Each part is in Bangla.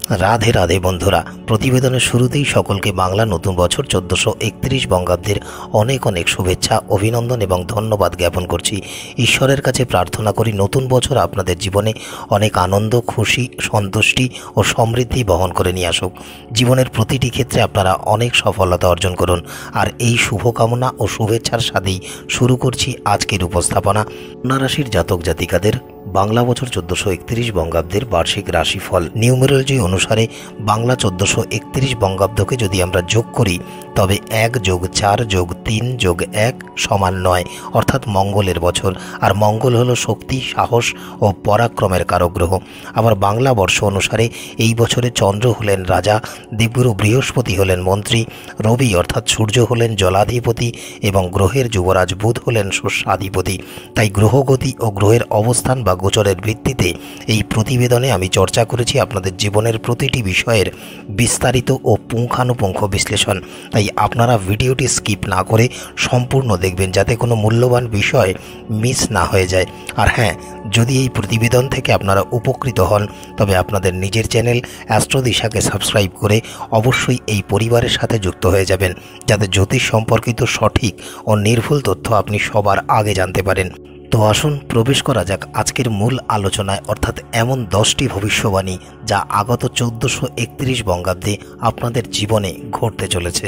রাধে রাধে বন্ধুরা, প্রতিবেদনের শুরুতেই সকলকে বাংলা নতুন বছর 1431 বঙ্গাব্দের অনেক অনেক শুভেচ্ছা, অভিনন্দন এবং ধন্যবাদ জ্ঞাপন করছি। ঈশ্বরের কাছে প্রার্থনা করি নতুন বছর আপনাদের জীবনে অনেক আনন্দ, খুশি, সন্তুষ্টি ও সমৃদ্ধি বহন করে নিয়ে আসুক। জীবনের প্রতিটি ক্ষেত্রে আপনারা অনেক সফলতা অর্জন করুন। আর এই শুভকামনা ও শুভেচ্ছার সাথেই শুরু করছি আজকের উপস্থাপনা। কন্যা রাশির জাতক জাতিকাদের বাংলা বছর 1431 বঙ্গাব্দের বার্ষিক রাশিফল। নিউমেরোলজি অনুসারে বাংলা 1431 বঙ্গাব্দকে যদি আমরা যোগ করি তবে 1+4+3+1 = 9, অর্থাৎ মঙ্গলের বছর। আর মঙ্গল হলো শক্তি, সাহস ও পরাক্রমের কারক গ্রহ। আবার বাংলা বর্ষ অনুসারে এই বছরে চন্দ্র হলেন রাজা, দেবগুরু বৃহস্পতি হলেন মন্ত্রী, রবি অর্থাৎ সূর্য হলেন জলাধিপতি এবং গ্রহের যুবরাজ বুধ হলেন শস্যাধিপতি। তাই গ্রহগতি ও গ্রহের অবস্থান বা গোচরের ভিত্তিতে এই প্রতিবেদনে আমি চর্চা করেছি আপনাদের জীবনের প্রতিটি বিষয়ের বিস্তারিত ও পুঙ্খানুপুঙ্খ বিশ্লেষণ। তাই আপনারা ভিডিওটি স্কিপ না করে সম্পূর্ণ দেখবেন, যাতে কোনো মূল্যবান বিষয় মিস না হয়ে যায়। আর হ্যাঁ, যদি এই প্রতিবেদন থেকে আপনারা উপকৃত হন তবে আপনাদের নিজের চ্যানেল অ্যাস্ট্রোদিশাকে সাবস্ক্রাইব করে অবশ্যই এই পরিবারের সাথে যুক্ত হয়ে যাবেন, যাতে জ্যোতিষ সম্পর্কিত সঠিক ও নির্ভুল তথ্য আপনি সবার আগে জানতে পারেন। তো আসুন প্রবেশ করা যাক আজকের মূল আলোচনায়, অর্থাৎ এমন 10টি ভবিষ্যবাণী যা আগত 1431 বঙ্গাব্দে আপনাদের জীবনে ঘটতে চলেছে।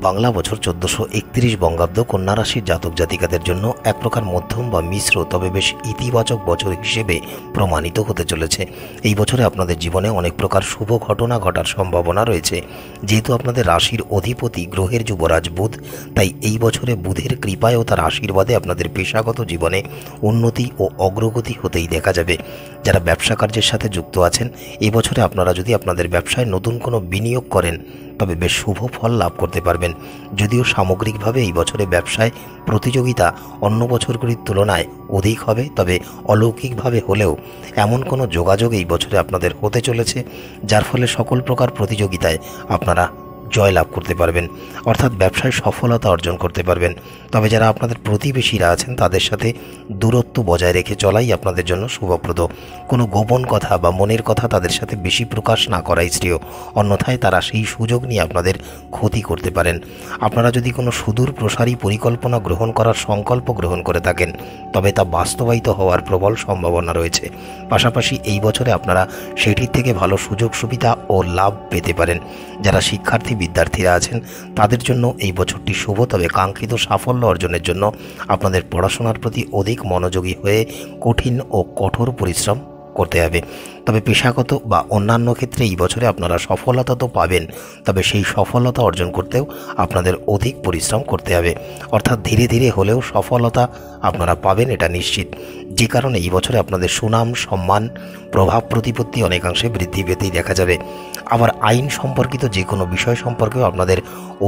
বাংলা বছর 1431 বঙ্গাব্দ কন্যা রাশির জাতক জাতিকাদের জন্য এক প্রকার মধ্যম বা মিশ্র তবে বেশ ইতিবাচক বছর হিসেবে প্রমাণিত হতে চলেছে। এই বছরে আপনাদের জীবনে অনেক প্রকার শুভ ঘটনা ঘটার সম্ভাবনা রয়েছে। যেহেতু আপনাদের রাশির অধিপতি গ্রহের যুবরাজ বুধ, তাই এই বছরে বুধের কৃপায় ও তার আশীর্বাদে আপনাদের পেশাগত জীবনে উন্নতি ও অগ্রগতি হতেই দেখা যাবে। যারা ব্যবসা কার্যের সাথে যুক্ত আছেন, এই বছরে আপনারা যদি আপনাদের ব্যবসায় নতুন কোনো বিনিয়োগ করেন তবে বেশ শুভ ফল লাভ করতে পারবেন। যদিও সামগ্রিকভাবে এই বছরে ব্যবসায় প্রতিযোগিতা অন্য বছরগুলির তুলনায় অধিক হবে, তবে অলৌকিকভাবে হলেও এমন কোনো যোগাযোগ এই বছরে আপনাদের হতে চলেছে যার ফলে সকল প্রকার প্রতিযোগিতায় আপনারা জয়লাভ করতে পারবেন, অর্থাৎ ব্যবসায় সফলতা অর্জন করতে পারবেন। তবে যারা আপনাদের প্রতিবেশীরা আছেন তাদের সাথে দূরত্ব বজায় রেখে চলাই আপনাদের জন্য শুভপ্রদ। কোনো গোপন কথা বা মনের কথা তাদের সাথে বেশি প্রকাশ না করাই শ্রেয়, অন্যথায় তারা সেই সুযোগ নিয়ে আপনাদের ক্ষতি করতে পারেন। আপনারা যদি কোনো সুদূর প্রসারী পরিকল্পনা গ্রহণ করার সংকল্প গ্রহণ করে থাকেন তবে তা বাস্তবায়িত হওয়ার প্রবল সম্ভাবনা রয়েছে। পাশাপাশি এই বছরে আপনারা সেটির থেকে ভালো সুযোগ সুবিধা ও লাভ পেতে পারেন। যারা শিক্ষার্থী বিদ্যার্থীরা আছেন তাদের জন্য এই বছরটি শুভ, তবে কাঙ্ক্ষিত সাফল্য অর্জনের জন্য আপনাদের পড়াশোনার প্রতি অধিক মনোযোগী হয়ে কঠিন ও কঠোর পরিশ্রম করতে হবে। তবে পেশাগত বা অন্যান্য ক্ষেত্রে এই বছরে আপনারা সফলতা তো পাবেন, তবে সেই সফলতা অর্জন করতেও আপনাদের অধিক পরিশ্রম করতে হবে, অর্থাৎ ধীরে ধীরে হলেও সফলতা আপনারা পাবেন, এটা নিশ্চিত। যে কারণে এই বছরে আপনাদের সুনাম, সম্মান, প্রভাব প্রতিপত্তি অনেকাংশে বৃদ্ধি পেতেই দেখা যাবে। আবার আইন সম্পর্কিত যে কোনো বিষয় সম্পর্কেও আপনাদের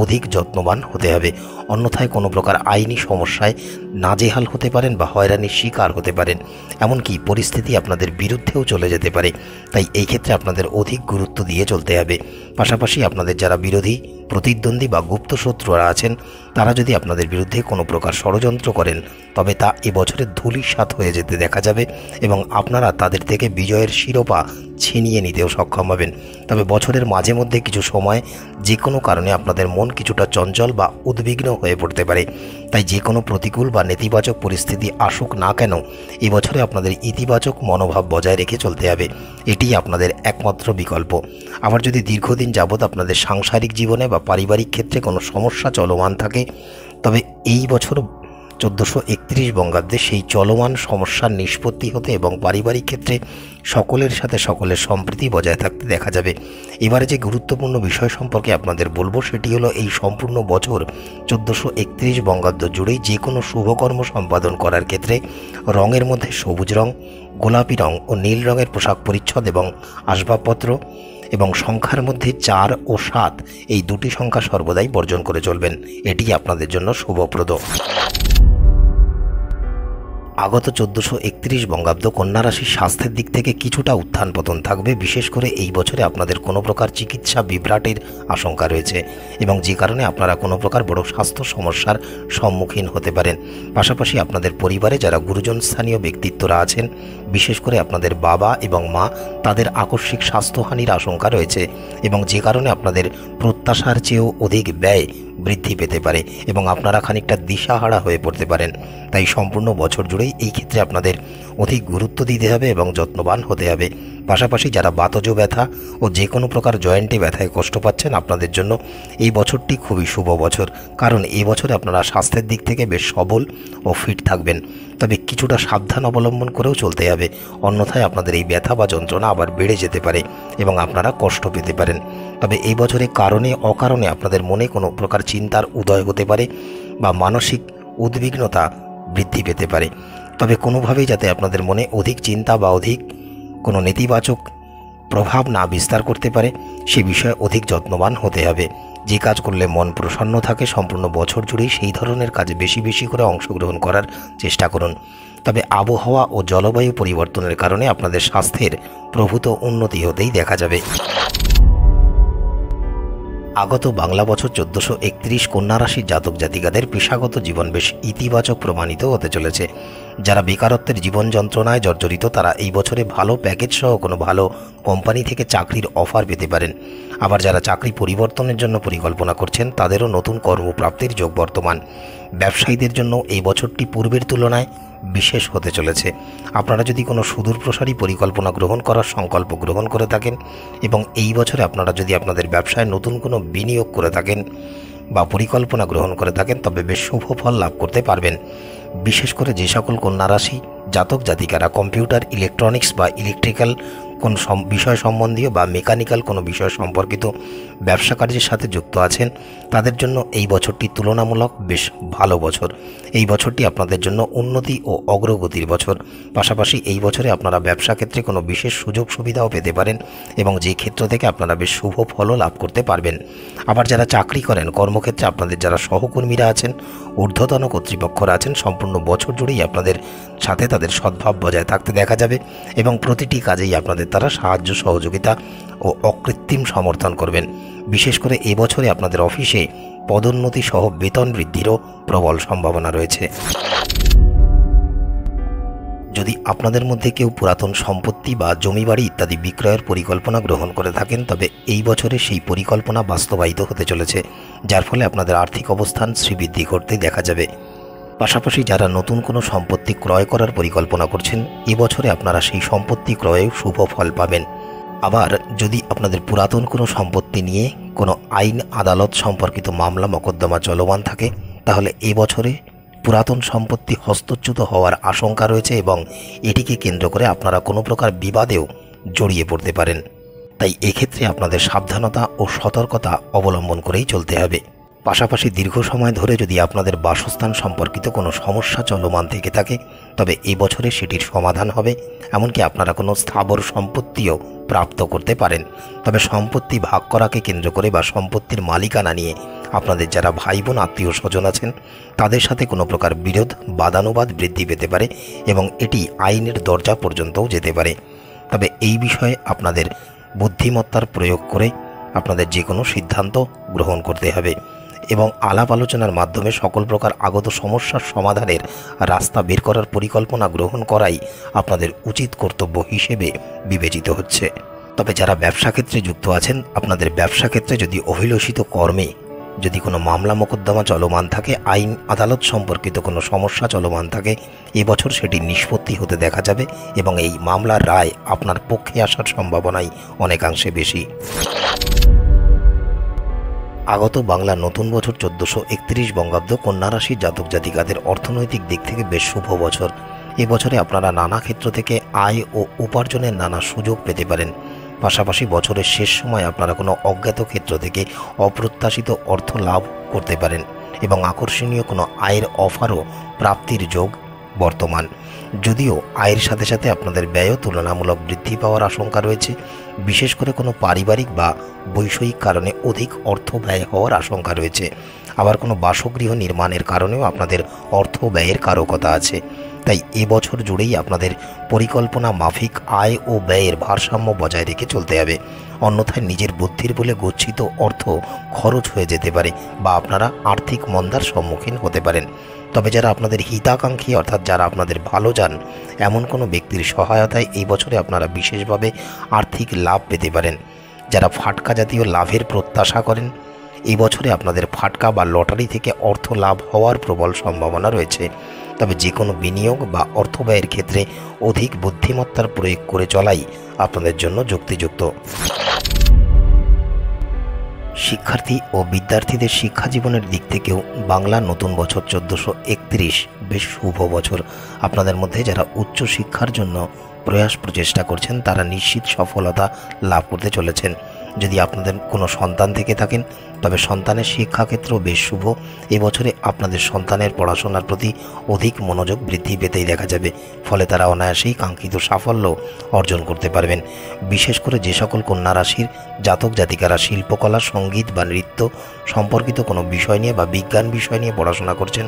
অধিক যত্নবান হতে হবে, অন্যথায় কোনো প্রকার আইনি সমস্যায় নাজেহাল হতে পারেন বা হয়রানির শিকার হতে পারেন। এমনকি পরিস্থিতি আপনাদের বিরুদ্ধেও চলে যেতে পারে, তাই এই ক্ষেত্রে আপনাদের অধিক গুরুত্ব দিয়ে চলতে হবে। পাশাপাশি আপনাদের যারা বিরোধী, প্রতিদ্বন্দ্বী বা গুপ্ত শত্রুরা আছেন তারা যদি আপনাদের বিরুদ্ধে কোনো প্রকার ষড়যন্ত্র করেন তবে তা এবছরে ধূলিসাৎ হয়ে যেতে দেখা যাবে এবং আপনারা তাদের থেকে বিজয়ের শিরোপা ছিনিয়ে নিতেও সক্ষম হবেন। তবে বছরের মাঝে মধ্যে কিছু সময় যে কোনো কারণে আপনাদের মন কিছুটা চঞ্চল বা উদ্বিগ্ন হয়ে পড়তে পারে। তাই যে কোনো প্রতিকূল বা নেতিবাচক পরিস্থিতি আসুক না কেন, এবছরে আপনাদের ইতিবাচক মনোভাব বজায় রেখে চলতে হবে, এটি আপনাদের একমাত্র বিকল্প। আবার যদি দীর্ঘদিন যাবৎ আপনাদের সাংসারিক জীবনে বা পারিবারিক ক্ষেত্রে কোনো সমস্যা চলমান থাকে তবে এই বছর 1431 বঙ্গাব্দে সেই চলমান সমস্যার নিষ্পত্তি হতে এবং পারিবারিক ক্ষেত্রে সকলের সাথে সকলের সম্প্রীতি বজায় থাকতে দেখা যাবে। এবারে যে গুরুত্বপূর্ণ বিষয় সম্পর্কে আপনাদের বলবো সেটি হলো এই সম্পূর্ণ বছর 1431 বঙ্গাব্দ জুড়েই যে কোনো শুভকর্ম সম্পাদন করার ক্ষেত্রে রঙের মধ্যে সবুজ রং, গোলাপি রং ও নীল রঙের পোশাক পরিচ্ছদ এবং আসবাবপত্র এবং সংখ্যার মধ্যে 4 ও 7 এই দুটি সংখ্যা সর্বদাই বর্জন করে চলবেন, এটি আপনাদের জন্য শুভপ্রদ। আগত 1431 বঙ্গাব্দ কন্যা রাশির স্বাস্থ্যের দিক থেকে কিছুটা উত্থান পতন থাকবে। বিশেষ করে এই বছরে আপনাদের কোনো প্রকার চিকিৎসা বিভ্রাটের আশঙ্কা রয়েছে এবং যে কারণে আপনারা কোনো প্রকার বড় স্বাস্থ্য সমস্যার সম্মুখীন হতে পারেন। পাশাপাশি আপনাদের পরিবারে যারা গুরুজন স্থানীয় ব্যক্তিত্বরা আছেন, বিশেষ করে আপনাদের বাবা এবং মা, তাদের আকস্মিক স্বাস্থ্যহানির আশঙ্কা রয়েছে এবং যে কারণে আপনাদের প্রত্যাশার চেয়েও অধিক ব্যয় বৃদ্ধি পেতে পারে এবং আপনারা খানিকটা দিশাহারা হয়ে পড়তে পারেন। তাই সম্পূর্ণ বছর জুড়েই এই ক্ষেত্রে আপনাদের অধিক গুরুত্ব দিতে হবে এবং যত্নবান হতে হবে। পাশাপাশি যারা বাতজ ব্যথা ও যে কোনো প্রকার জয়েন্টে ব্যথায় কষ্ট পাচ্ছেন, আপনাদের জন্য এই বছরটি খুবই শুভ বছর, কারণ এই বছরে আপনারা স্বাস্থ্যের দিক থেকে বেশ সবল ও ফিট থাকবেন। তবে কিছুটা সাবধান অবলম্বন করেও চলতে হবে, অন্যথায় আপনাদের এই ব্যথা বা যন্ত্রণা আবার বেড়ে যেতে পারে এবং আপনারা কষ্ট পেতে পারেন। তবে এই বছরে কারণে অকারণে আপনাদের মনে কোনো প্রকার চিন্তার উদয় হতে পারে বা মানসিক উদ্বিগ্নতা বৃদ্ধি পেতে পারে। তবে কোনোভাবেই যাতে আপনাদের মনে অধিক চিন্তা বা অধিক কোনো নেতিবাচক প্রভাব না বিস্তার করতে পারে, সে বিষয়ে অধিক যত্নবান হতে হবে। যে কাজ করলে মন প্রসন্ন থাকে, সম্পূর্ণ বছর জুড়েই সেই ধরনের কাজে বেশি বেশি করে অংশগ্রহণ করার চেষ্টা করুন। তবে আবহাওয়া ও জলবায়ু পরিবর্তনের কারণে আপনাদের স্বাস্থ্যের প্রভূত উন্নতি হতেই দেখা যাবে। আগত বাংলা বছর 1431 কন্যা রাশির জাতক জাতিকাদের পেশাগত জীবন বেশ ইতিবাচক প্রমাণিত হতে চলেছে। যারা বেকারত্বের জীবন যন্ত্রণায় জর্জরিত, তারা এই বছরে ভালো প্যাকেজ সহ কোনো ভালো কোম্পানি থেকে চাকরির অফার পেতে পারেন। আবার যারা চাকরি পরিবর্তনের জন্য পরিকল্পনা করছেন, তাদেরও নতুন কর্মপ্রাপ্তির যোগ বর্তমান। ব্যবসায়ীদের জন্য এই বছরটি পূর্বের তুলনায় বিশেষ হতে চলেছে। আপনারা যদি কোনো সুদূরপ্রসারী পরিকল্পনা গ্রহণ করার সংকল্প গ্রহণ করে থাকেন এবং এই বছরে আপনারা যদি আপনাদের ব্যবসায় নতুন কোনো বিনিয়োগ করে থাকেন বা পরিকল্পনা গ্রহণ করে থাকেন, তবে বেশ শুভ ফল লাভ করতে পারবেন। বিশেষ করে যে সকল কন্যা রাশি জাতক জাতিকারা কম্পিউটার, ইলেকট্রনিক্স বা ইলেকট্রিক্যাল কোন বিষয় সম্বন্ধীয় বা মেকানিক্যাল কোনো বিষয় সম্পর্কিত ব্যবসা কার্যের সাথে যুক্ত আছেন, তাদের জন্য এই বছরটি তুলনামূলক বেশ ভালো বছর। এই বছরটি আপনাদের জন্য উন্নতি ও অগ্রগতির বছর। পাশাপাশি এই বছরে আপনারা ব্যবসা ক্ষেত্রে কোনো বিশেষ সুযোগ সুবিধাও পেতে পারেন এবং যে ক্ষেত্র থেকে আপনারা বেশ শুভ ফলও লাভ করতে পারবেন। আবার যারা চাকরি করেন, কর্মক্ষেত্রে আপনাদের যারা সহকর্মীরা আছেন, ঊর্ধ্বতন কর্তৃপক্ষরা আছেন, সম্পূর্ণ বছর জুড়েই আপনাদের সাথে তাদের সদ্ভাব বজায় থাকতে দেখা যাবে এবং প্রতিটি কাজেই আপনাদের তারা সাহায্য সহযোগিতা ও অকৃত্রিম সমর্থন করবেন। বিশেষ করে এবছরে আপনাদের অফিসে পদোন্নতি সহ বেতন বৃদ্ধিরও প্রবল সম্ভাবনা রয়েছে। যদি আপনাদের মধ্যে কেউ পুরাতন সম্পত্তি বা জমি বাড়ি ইত্যাদি বিক্রয়ের পরিকল্পনা গ্রহণ করে থাকেন, তবে এই বছরে সেই পরিকল্পনা বাস্তবায়িত হতে চলেছে, যার ফলে আপনাদের আর্থিক অবস্থান শ্রীবৃদ্ধি করতে দেখা যাবে। পাশাপাশি যারা নতুন কোনো সম্পত্তি ক্রয় করার পরিকল্পনা করছেন, এবছরে আপনারা সেই সম্পত্তি ক্রয়ে শুভ ফল পাবেন। আবার যদি আপনাদের পুরাতন কোনো সম্পত্তি নিয়ে কোনো আইন আদালত সম্পর্কিত মামলা মোকদ্দমা চলমান থাকে, তাহলে এবছরে পুরাতন সম্পত্তি হস্তচ্যুত হওয়ার আশঙ্কা রয়েছে এবং এটিকে কেন্দ্র করে আপনারা কোনো প্রকার বিবাদেও জড়িয়ে পড়তে পারেন। তাই এক্ষেত্রে আপনাদের সাবধানতা ও সতর্কতা অবলম্বন করেই চলতে হবে। পাশাপাশি দীর্ঘ সময় ধরে যদি আপনাদের বাসস্থান সম্পর্কিত কোনো সমস্যা চলমান থেকে থাকে, তবে এই বছরে সেটির সমাধান হবে। এমনকি আপনারা কোনো স্থাবর সম্পত্তিও প্রাপ্ত করতে পারেন। তবে সম্পত্তি ভাগ করাকে কেন্দ্র করে বা সম্পত্তির মালিকানা নিয়ে আপনাদের যারা ভাই বোন আত্মীয় স্বজন আছেন, তাদের সাথে কোনো প্রকার বিরোধ বাদানুবাদ বৃদ্ধি পেতে পারে এবং এটি আইনের দরজা পর্যন্তও যেতে পারে। তবে এই বিষয়ে আপনাদের বুদ্ধিমত্তার প্রয়োগ করে আপনাদের যে কোনো সিদ্ধান্ত গ্রহণ করতে হবে এবং আলাপ আলোচনার মাধ্যমে সকল প্রকার আগত সমস্যার সমাধানের রাস্তা বের করার পরিকল্পনা গ্রহণ করাই আপনাদের উচিত কর্তব্য হিসেবে বিবেচিত হচ্ছে। তবে যারা ব্যবসা ক্ষেত্রে যুক্ত আছেন, আপনাদের ব্যবসা ক্ষেত্রে যদি অভিলষিত কর্মে যদি কোনো মামলা মোকদ্দমা চলমান থাকে, আইন আদালত সম্পর্কিত কোনো সমস্যা চলমান থাকে, এবছর সেটি নিষ্পত্তি হতে দেখা যাবে এবং এই মামলার রায় আপনার পক্ষে আসার সম্ভাবনাই অনেকাংশে বেশি। আগত বাংলা নতুন বছর 1431 বঙ্গাব্দ কন্যা রাশির জাতক জাতিকাদের অর্থনৈতিক দিক থেকে বেশ শুভ বছর। এবছরে আপনারা নানা ক্ষেত্র থেকে আয় ও উপার্জনের নানা সুযোগ পেতে পারেন। পাশাপাশি বছরের শেষ সময় আপনারা কোনো অজ্ঞাত ক্ষেত্র থেকে অপ্রত্যাশিত অর্থ লাভ করতে পারেন এবং আকর্ষণীয় কোনো আয়ের অফারও প্রাপ্তির যোগ বর্তমান। যদিও আয়ের সাথে সাথে আপনাদের ব্যয়ও তুলনামূলক বৃদ্ধি পাওয়ার আশঙ্কা রয়েছে। বিশেষ করে কোনো পারিবারিক বা বৈষয়িক কারণে অধিক অর্থ ব্যয় হওয়ার আশঙ্কা রয়েছে। আবার কোনো বাসগৃহ নির্মাণের কারণেও আপনাদের অর্থ ব্যয়ের কারকতা আছে। তাই এবছর জুড়েই আপনাদের পরিকল্পনা মাফিক আয় ও ব্যয়ের ভারসাম্য বজায় রেখে চলতে হবে। অন্যথায় নিজের বুদ্ধির বলে গচ্ছিত অর্থ খরচ হয়ে যেতে পারে বা আপনারা আর্থিক মন্দার সম্মুখীন হতে পারেন। তবে যারা আপনাদের হিতাকাঙ্ক্ষী অর্থাৎ যারা আপনাদের ভালো চান এমন কোনো ব্যক্তির সহায়তায় এই বছরে আপনারা বিশেষভাবে আর্থিক লাভ পেতে পারেন। যারা ফাটকা জাতীয় লাভের প্রত্যাশা করেন এই বছরে আপনাদের ফাটকা বা লটারি থেকে অর্থ লাভ হওয়ার প্রবল সম্ভাবনা রয়েছে। তবে যে কোনো বিনিয়োগ বা অর্থ ব্যয়ের ক্ষেত্রে অধিক বুদ্ধিমত্তার প্রয়োগ করে চলাই আপনাদের জন্য যুক্তিযুক্ত। শিক্ষার্থী ও বিদ্যার্থীদের শিক্ষা জীবনের দিক থেকেও বাংলা নতুন বছর 1431 বেশ শুভ বছর। আপনাদের মধ্যে যারা উচ্চ শিক্ষার জন্য প্রয়াস প্রচেষ্টা করছেন তারা নিশ্চিত সফলতা লাভ করতে চলেছেন। যদি আপনাদের কোনো সন্তান থেকে থাকেন তবে সন্তানের শিক্ষাক্ষেত্রেও বেশ শুভ। এবছরে আপনাদের সন্তানের পড়াশোনার প্রতি অধিক মনোযোগ বৃদ্ধি পেতেই দেখা যাবে, ফলে তারা অনায়াসেই কাঙ্ক্ষিত সাফল্য অর্জন করতে পারবেন। বিশেষ করে যে সকল কন্যা রাশির জাতক জাতিকারা শিল্পকলা, সঙ্গীত বা নৃত্য সম্পর্কিত কোনো বিষয় নিয়ে বা বিজ্ঞান বিষয় নিয়ে পড়াশোনা করছেন,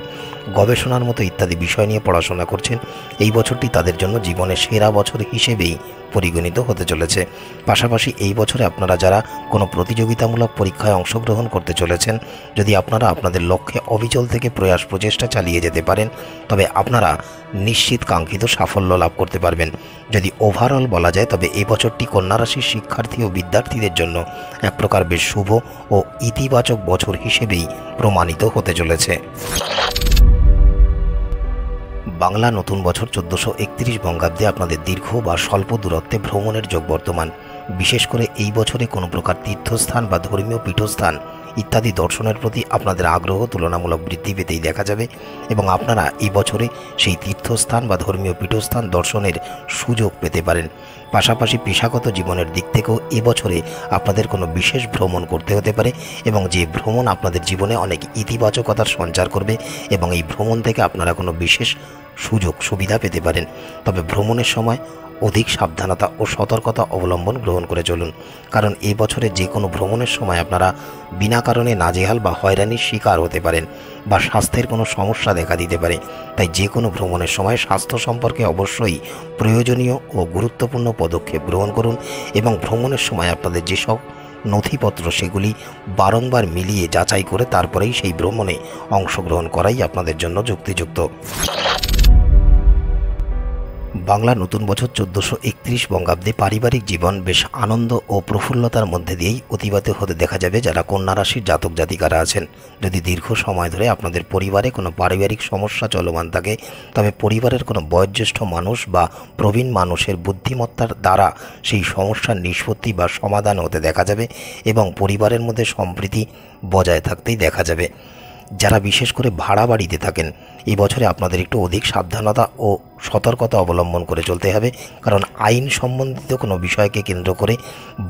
গবেষণার মতো ইত্যাদি বিষয় নিয়ে পড়াশোনা করছেন, এই বছরটি তাদের জন্য জীবনের সেরা বছর হিসেবেই পরিগণিত হতে চলেছে। পাশাপাশি এই বছরে আপনারা যারা কোনো প্রতিযোগিতামূলক পরীক্ষায় অংশগ্রহণ করতে চলেছেন, যদি আপনারা আপনাদের লক্ষ্যে অবিচল থেকে প্রয়াস প্রচেষ্টা চালিয়ে যেতে পারেন তবে আপনারা নিশ্চিত কাঙ্ক্ষিত সাফল্য লাভ করতে পারবেন। যদি ওভারঅল বলা যায় তবে এই বছরটি কন্যা রাশির শিক্ষার্থী ও বিদ্যার্থীদের জন্য এক প্রকার বেশ শুভ ও ইতিবাচক বছর হিসেবেই প্রমাণিত হতে চলেছে। বাংলা নতুন বছর 1431 বঙ্গাব্দে আপনাদের দীর্ঘ বা স্বল্প দূরত্বে ভ্রমণের যোগ বর্তমান। বিশেষ করে এই বছরে কোনো প্রকার তীর্থস্থান বা ধর্মীয় পীঠস্থান ইত্যাদি দর্শনের প্রতি আপনাদের আগ্রহ তুলনামূলক বৃদ্ধি পেতেই দেখা যাবে এবং আপনারা এই বছরে সেই তীর্থস্থান বা ধর্মীয় পীঠস্থান দর্শনের সুযোগ পেতে পারেন। পাশাপাশি পেশাগত জীবনের দিক থেকেও এবছরে আপনাদের কোনো বিশেষ ভ্রমণ করতে হতে পারে এবং যে ভ্রমণ আপনাদের জীবনে অনেক ইতিবাচকতার সঞ্চার করবে এবং এই ভ্রমণ থেকে আপনারা কোনো বিশেষ সুযোগ সুবিধা পেতে পারেন। তবে ভ্রমণের সময় অধিক সাবধানতা ও সতর্কতা অবলম্বন গ্রহণ করে চলুন, কারণ এই বছরে যে কোনো ভ্রমণের সময় আপনারা বিনা কারণে নাজেহাল বা হয়রানির শিকার হতে পারেন বা স্বাস্থ্যের কোনো সমস্যা দেখা দিতে পারে। তাই যে কোনো ভ্রমণের সময় স্বাস্থ্য সম্পর্কে অবশ্যই প্রয়োজনীয় ও গুরুত্বপূর্ণ পদক্ষেপ গ্রহণ করুন এবং ভ্রমণের সময় আপনাদের যেসব নথিপত্র সেগুলি বারংবার মিলিয়ে যাচাই করে তারপরেই সেই ভ্রমণে অংশগ্রহণ করাই আপনাদের জন্য যুক্তিযুক্ত। বাংলা নতুন বছর 1431 বঙ্গাব্দে পারিবারিক জীবন বেশ আনন্দ ও প্রফুল্লতার মধ্যে দিয়েই অতিবাহিত হতে দেখা যাবে যারা কন্যা রাশির জাতক জাতিকারা আছেন। যদি দীর্ঘ সময় ধরে আপনাদের পরিবারে কোনো পারিবারিক সমস্যা চলমান থাকে তবে পরিবারের কোনো বয়োজ্যেষ্ঠ মানুষ বা প্রবীণ মানুষের বুদ্ধিমত্তার দ্বারা সেই সমস্যার নিষ্পত্তি বা সমাধান হতে দেখা যাবে এবং পরিবারের মধ্যে সম্প্রীতি বজায় থাকতেই দেখা যাবে। যারা বিশেষ করে ভাড়া বাড়িতে থাকেন এই বছরে আপনাদের একটু অধিক সাবধানতা ও সতর্কতা অবলম্বন করে চলতে হবে, কারণ আইন সম্বন্ধিত কোনো বিষয়কে কেন্দ্র করে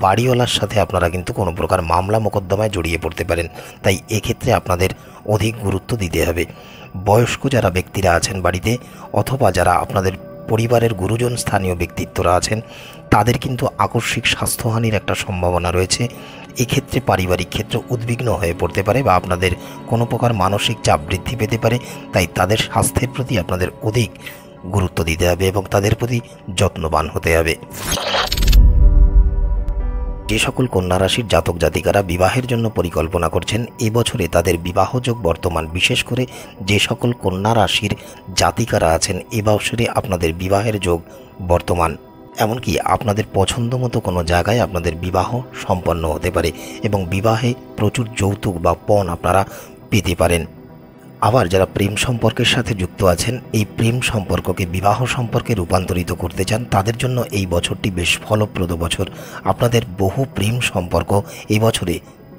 বাড়িওয়ালার সাথে আপনারা কিন্তু কোনো প্রকার মামলা মোকদ্দমায় জড়িয়ে পড়তে পারেন। তাই এক্ষেত্রে আপনাদের অধিক গুরুত্ব দিতে হবে। বয়স্ক যারা ব্যক্তিরা আছেন বাড়িতে অথবা যারা আপনাদের পরিবারের গুরুজন স্থানীয় ব্যক্তিত্বরা আছেন তাদের কিন্তু আকস্মিক স্বাস্থ্যহানির একটা সম্ভাবনা রয়েছে। এক্ষেত্রে পারিবারিক ক্ষেত্র উদ্বিগ্ন হয়ে পড়তে পারে বা আপনাদের কোনো প্রকার মানসিক চাপ বৃদ্ধি পেতে পারে। তাই তাদের স্বাস্থ্যের প্রতি আপনাদের অধিক গুরুত্ব দিতে হবে এবং তাদের প্রতি যত্নবান হতে হবে। যে সকল কন্যা রাশির জাতক জাতিকারা বিবাহের জন্য পরিকল্পনা করছেন এবছরে তাদের বিবাহযোগ বর্তমান। বিশেষ করে যে সকল কন্যা রাশির জাতিকারা আছেন এ বছরে আপনাদের বিবাহের যোগ বর্তমান। এমনকি আপনাদের পছন্দ মতো কোনো জায়গায় আপনাদের বিবাহ সম্পন্ন হতে পারে এবং বিবাহে প্রচুর যৌতুক বা পণ আপনারা পেতে পারেন। আবার যারা প্রেম সম্পর্কের সাথে যুক্ত আছেন এই প্রেম সম্পর্ককে বিবাহ সম্পর্কে রূপান্তরিত করতে চান তাদের জন্য এই বছরটি বেশ ফলপ্রদ বছর। আপনাদের বহু প্রেম সম্পর্ক এই বছরে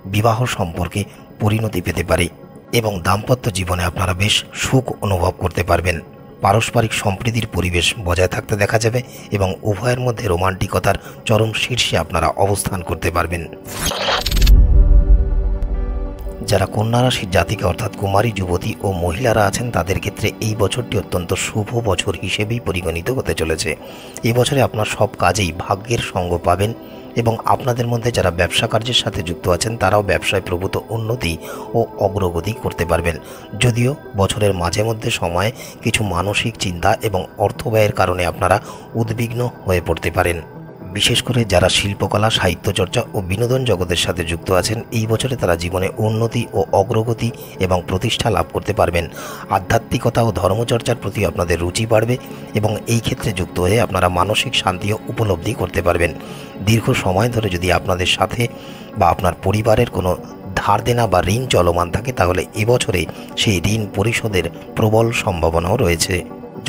বিবাহ সম্পর্কে পরিণতি পেতে পারে এবং দাম্পত্য জীবনে আপনারা বেশ সুখ অনুভব করতে পারবেন। পারস্পরিক সম্প্রীতির পরিবেশ বজায় থাকতে দেখা যাবে এবং উভয়ের মধ্যে রোমান্টিকতার চরম শীর্ষে আপনারা অবস্থান করতে পারবেন। যারা কন্যা রাশির জাতিকা অর্থাৎ কুমারী যুবতী ও মহিলারা আছেন তাদের ক্ষেত্রে এই বছরটি অত্যন্ত শুভ বছর হিসেবেই পরিগণিত হতে চলেছে। এই বছরে আপনার সব কাজেই ভাগ্যের সঙ্গ পাবেন এবং আপনাদের মধ্যে যারা ব্যবসা কার্যের সাথে যুক্ত আছেন তারাও ব্যবসায় প্রভূত উন্নতি ও অগ্রগতি করতে পারবেন। যদিও বছরের মাঝে মধ্যে সময়ে কিছু মানসিক চিন্তা এবং অর্থ ব্যয়ের কারণে আপনারা উদ্বিগ্ন হয়ে পড়তে পারেন। বিশেষ করে যারা শিল্পকলা, সাহিত্যচর্চা ও বিনোদন জগতের সাথে যুক্ত আছেন, এই বছরে তারা জীবনে উন্নতি ও অগ্রগতি এবং প্রতিষ্ঠা লাভ করতে পারবেন। আধ্যাত্মিকতা ও ধর্মচর্চার প্রতি আপনাদের রুচি বাড়বে এবং এই ক্ষেত্রে যুক্ত হয়ে আপনারা মানসিক শান্তিও উপলব্ধি করতে পারবেন। দীর্ঘ সময় ধরে যদি আপনাদের সাথে বা আপনার পরিবারের কোনো ধার দেনা বা ঋণ চলমান থাকে, তাহলে এবছরে সেই ঋণ পরিশোধের প্রবল সম্ভাবনাও রয়েছে।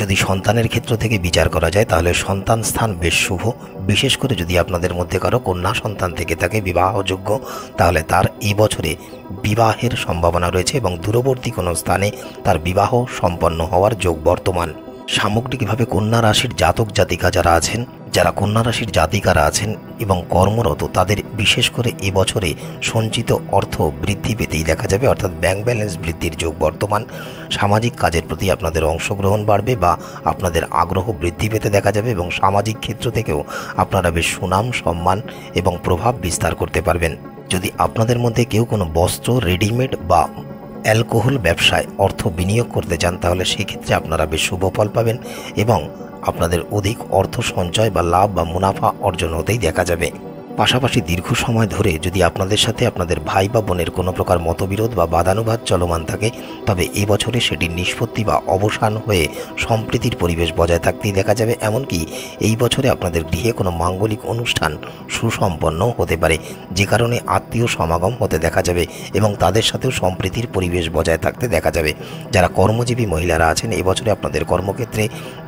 যদি সন্তানের ক্ষেত্র থেকে বিচার করা যায় তাহলে সন্তান স্থান বেশ শুভ। বিশেষ করে যদি আপনাদের মধ্যে কারো কন্যা সন্তান থেকে থাকে বিবাহযোগ্য, তাহলে তার এই বছরে বিবাহের সম্ভাবনা রয়েছে এবং দূরবর্তী কোনো স্থানে তার বিবাহ সম্পন্ন হওয়ার যোগ বর্তমান। সামগ্রিকভাবে কন্যা রাশির জাতক জাতিকা যারা কন্যা রাশির জাতিকারা আছেন এবং কর্মরত, তাদের বিশেষ করে এবছরে সঞ্চিত অর্থ বৃদ্ধি পেতেই দেখা যাবে, অর্থাৎ ব্যাংক ব্যালেন্স বৃদ্ধির যোগ বর্তমান। সামাজিক কাজের প্রতি আপনাদের অংশগ্রহণ বাড়বে বা আপনাদের আগ্রহ বৃদ্ধি পেতে দেখা যাবে এবং সামাজিক ক্ষেত্র থেকেও আপনারা বেশ সুনাম, সম্মান এবং প্রভাব বিস্তার করতে পারবেন। যদি আপনাদের মধ্যে কেউ কোনো বস্ত্র, রেডিমেড বা অ্যালকোহল ব্যবসায় অর্থ বিনিয়োগ করতে চান, তাহলে সেক্ষেত্রে আপনারা বেশ শুভ ফল পাবেন এবং আপনাদের অধিক অর্থ সঞ্চয় বা লাভ বা মুনাফা অর্জন হতেই দেখা যাবে। পাশাপাশি দীর্ঘ সময় ধরে যদি আপনাদের সাথে আপনাদের ভাই বা বোনের কোনো প্রকার মতবিরোধ বা বাদানুবাদ চলমান থাকে, তবে এই বছরে সেটির নিষ্পত্তি বা অবসান হয়ে সম্প্রীতির পরিবেশ বজায় থাকতেই দেখা যাবে। এমনকি এই বছরে আপনাদের গৃহে কোনো মাঙ্গলিক অনুষ্ঠান সুসম্পন্ন হতে পারে, যে কারণে আত্মীয় সমাগম হতে দেখা যাবে এবং তাদের সাথেও সম্প্রীতির পরিবেশ বজায় থাকতে দেখা যাবে। যারা কর্মজীবী মহিলারা আছেন, এবছরে আপনাদের কর্মক্ষেত্রে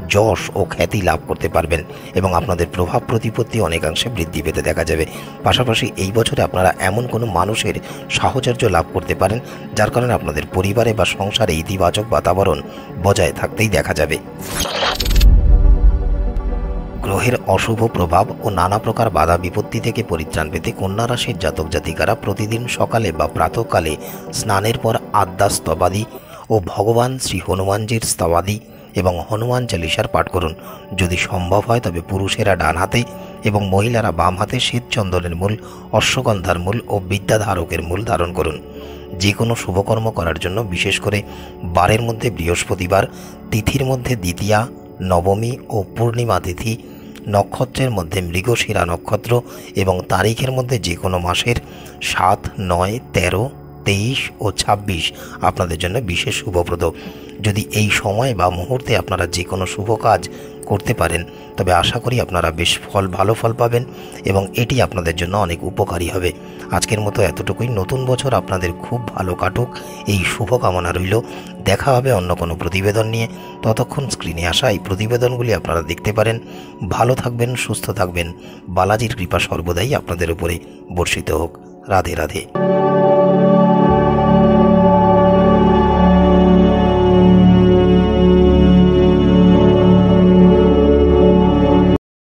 যশ ও খ্যাতি লাভ করতে পারবেন এবং আপনাদের প্রভাব প্রতিপত্তি অনেকাংশে বৃদ্ধি পেতে দেখা যাবে। পাশাপাশি এই বছরে আপনারা এমন কোনো মানুষের সাহচর্য লাভ করতে পারেন যার কারণে আপনাদের পরিবারে বা সংসারে ইতিবাচক বাতাবরণ বজায় থাকতেই দেখা যাবে। গ্রহের অশুভ প্রভাব ও নানা প্রকার বাধা বিপত্তি থেকে পরিত্রাণ পেতে কন্যা রাশির জাতক জাতিকারা প্রতিদিন সকালে বা প্রাতঃকালে স্নানের পর আদ্যা স্তবাদি ও ভগবান শ্রী হনুমানজির স্তবাদি এবং হনুমান চালিসার পাঠ করুন। যদি সম্ভব হয় তবে পুরুষেরা ডান হাতে এবং মহিলারা বাম হাতে শ্বেতচন্দনের মূল, অশ্বগন্ধার মূল ও বিদ্যাধারকের মূল ধারণ করুন। যে কোনো শুভকর্ম করার জন্য বিশেষ করে বারের মধ্যে বৃহস্পতিবার, তিথির মধ্যে দ্বিতীয়া, নবমী ও পূর্ণিমা তিথি, নক্ষত্রের মধ্যে মৃগশিরা নক্ষত্র এবং তারিখের মধ্যে যে কোনো মাসের 7, 9, 13, 23 ও 26 আপনাদের জন্য বিশেষ শুভপ্রদ। যদি এই সময় বা মুহূর্তে আপনারা যে কোনো শুভ কাজ করতে পারেন, তবে আশা করি আপনারা বেশ ভালো ফল পাবেন এবং এটি আপনাদের জন্য অনেক উপকারী হবে। আজকের মতো এতটুকুই। নতুন বছর আপনাদের খুব ভালো কাটুক, এই শুভ কামনা রইল। দেখা হবে অন্য কোনো প্রতিবেদন নিয়ে। ততক্ষণ স্ক্রিনে আসা এই প্রতিবেদনগুলি আপনারা দেখতে পারেন। ভালো থাকবেন, সুস্থ থাকবেন। বালাজির কৃপা সর্বদাই আপনাদের উপরে বর্ষিত হোক। রাধে রাধে।